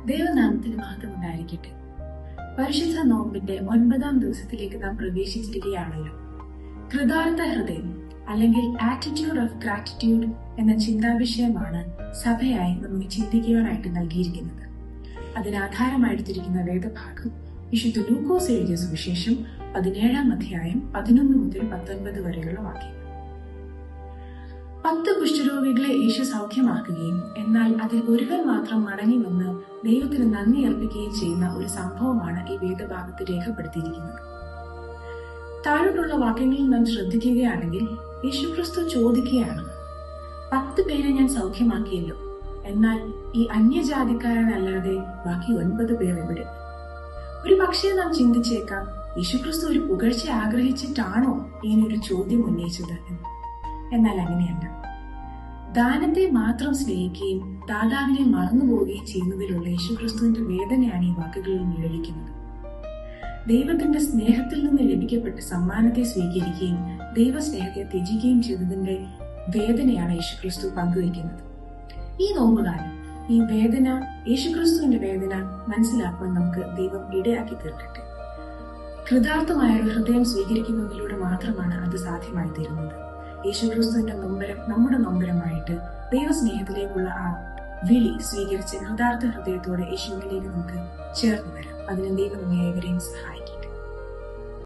ദൈവനാമത്തിന് മഹത്വം ഉണ്ടായിരിക്കട്ടെ. പരിശുദ്ധ നോമ്പിന്റെ 9ാം ദിവസത്തിലേക്ക് നാം പ്രവേശിച്ചിരിക്കുകയാണല്ലോ. കൃതാർത്ഥ ഹൃദയം അല്ലെങ്കിൽ ആറ്റിറ്റ്യൂഡ് ഓഫ് ഗ്രാറ്റിറ്റ്യൂഡ് എന്ന ചിന്താവിഷയമാണ് സഭയായി നമുക്ക് ചിന്തിക്കുവാനായിട്ട് നൽകിയിരിക്കുന്നത്. അതിനാധാരമായെടുത്തിരിക്കുന്ന വേദഭാഗം വിശുദ്ധ ലൂക്കോസ് എഴുതിയ സുവിശേഷം 17ാം അധ്യായം 11 മുതൽ 19 വരെയുള്ള വാക്യം. 10 കുഷ്ഠരോഗികളെ യേശു സൗഖ്യമാക്കുകയും എന്നാൽ അതിൽ ഒരുവൻ മാത്രം മടങ്ങി വന്ന് ദൈവത്തിന് നന്ദി അർപ്പിക്കുകയും ചെയ്യുന്ന ഒരു സംഭവമാണ് ഈ വേദഭാഗത്ത് രേഖപ്പെടുത്തിയിരിക്കുന്നത്. താഴോട്ടുള്ള വാക്യങ്ങളിൽ നാം ശ്രദ്ധിക്കുകയാണെങ്കിൽ യേശുക്രിസ്തു ചോദിക്കുകയാണ്, 10 പേരെ ഞാൻ സൗഖ്യമാക്കിയല്ലോ, എന്നാൽ ഈ അന്യജാതിക്കാരനല്ലാതെ ബാക്കി 9 പേർ എവിടെ? ഒരു പക്ഷേ നാം ചിന്തിച്ചേക്കാം, യേശുക്രിസ്തു ഒരു പുകഴ്ച ആഗ്രഹിച്ചിട്ടാണോ ഇങ്ങനൊരു ചോദ്യം ഉന്നയിച്ചത് എന്ന്. എന്നാൽ അങ്ങനെയല്ല. ദാനത്തെ മാത്രം സ്നേഹിക്കുകയും ദാതാവിനെ മറന്നുപോവുകയും ചെയ്യുന്നതിലുള്ള യേശുക്രിസ്തുവിന്റെ വേദനയാണ് ഈ വാക്കുകളിൽ നിഴലിക്കുന്നത്. ദൈവത്തിന്റെ സ്നേഹത്തിൽ നിന്ന് ലഭിക്കപ്പെട്ട സമ്മാനത്തെ സ്വീകരിക്കുകയും ദൈവസ്നേഹത്തെ ത്യജിക്കുകയും ചെയ്തതിന്റെ വേദനയാണ് യേശുക്രിസ്തു പങ്കുവയ്ക്കുന്നത്. ഈ നോമ്പുകാലം ഈ വേദന, യേശുക്രിസ്തുവിന്റെ വേദന മനസ്സിലാക്കുവാൻ നമുക്ക് ദൈവം ഇടയാക്കി തീർക്കട്ടെ. കൃതാർത്ഥമായ ഒരു ഹൃദയം സ്വീകരിക്കുന്നതിലൂടെ മാത്രമാണ് അത് സാധ്യമായി തീരുന്നത്. യേശുക്രിസ്തുവിന്റെ നൊമ്പരം നമ്മുടെ നൊമ്പരമായിട്ട് ദൈവസ്നേഹത്തിലേക്കുള്ള ആ വിളി സ്വീകരിച്ച് കൃതാർത്ഥ ഹൃദയത്തോടെ യേശുവിലേക്ക് നമുക്ക് ചേർന്ന് വരാം. അതിന് ദൈവം ഏവരെയും സഹായിക്കും.